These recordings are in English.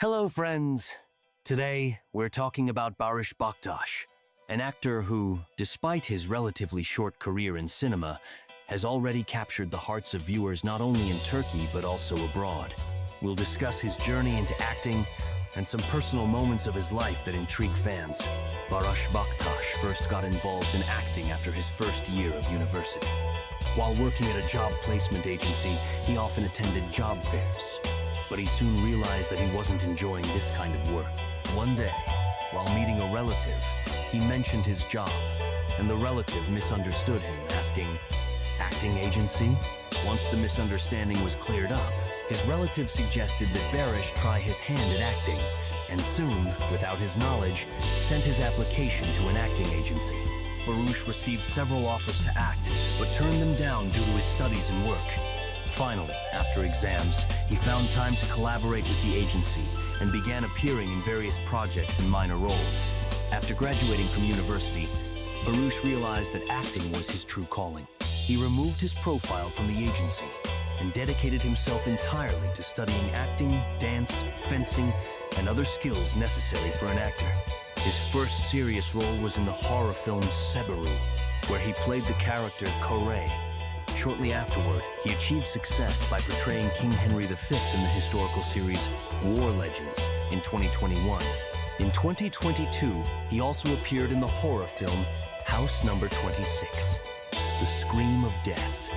Hello, friends. Today, we're talking about Barış Baktas, an actor who, despite his relatively short career in cinema, has already captured the hearts of viewers not only in Turkey but also abroad. We'll discuss his journey into acting and some personal moments of his life that intrigue fans. Barış Baktas first got involved in acting after his first year of university. While working at a job placement agency, he often attended job fairs. But he soon realized that he wasn't enjoying this kind of work. One day, while meeting a relative, he mentioned his job, and the relative misunderstood him, asking, "Acting agency?" Once the misunderstanding was cleared up, his relative suggested that Barış try his hand at acting, and soon, without his knowledge, sent his application to an acting agency. Barış received several offers to act, but turned them down due to his studies and work. Finally, after exams, he found time to collaborate with the agency and began appearing in various projects and minor roles. After graduating from university, Barış realized that acting was his true calling. He removed his profile from the agency and dedicated himself entirely to studying acting, dance, fencing, and other skills necessary for an actor. His first serious role was in the horror film Seberu, where he played the character convey. Shortly afterward, he achieved success by portraying King Henry V in the historical series War Legends in 2021. In 2022, he also appeared in the horror film House Number 26, The Scream of Death,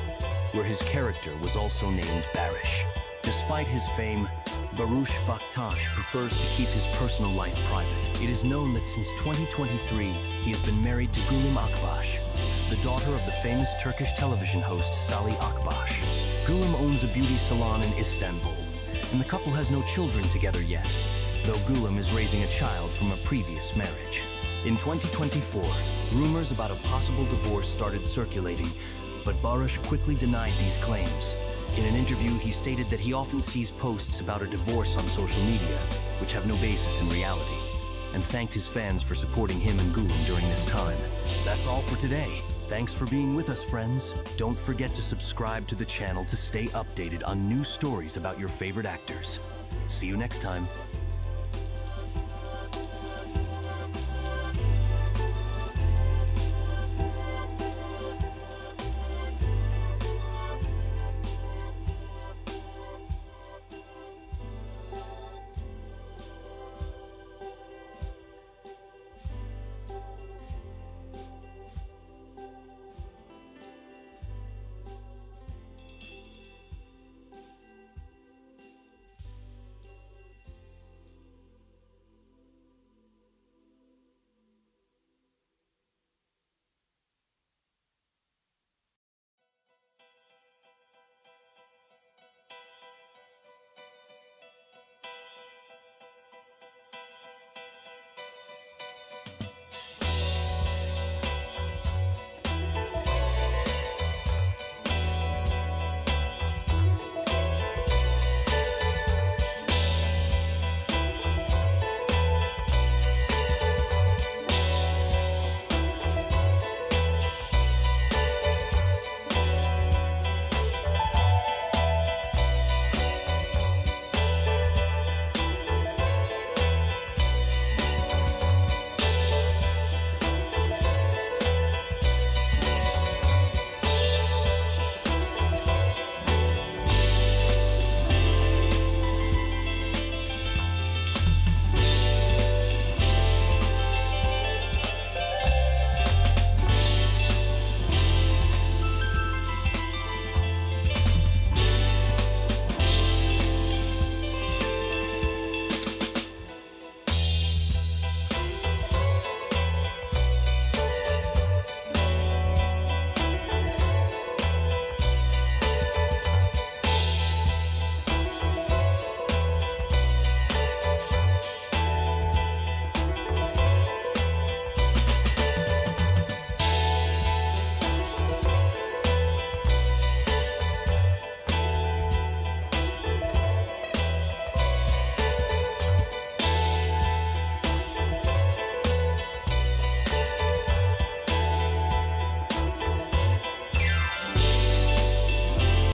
where his character was also named Baris. Despite his fame, Barış Baktas prefers to keep his personal life private. It is known that since 2023, he has been married to Gülüm Akbaş, the daughter of the famous Turkish television host Salih Akbaş. Gülüm owns a beauty salon in Istanbul, and the couple has no children together yet, though Gülüm is raising a child from a previous marriage. In 2024, rumors about a possible divorce started circulating, but Barış quickly denied these claims. In an interview, he stated that he often sees posts about a divorce on social media, which have no basis in reality, and thanked his fans for supporting him and Gülüm during this time. That's all for today. Thanks for being with us, friends. Don't forget to subscribe to the channel to stay updated on new stories about your favorite actors. See you next time.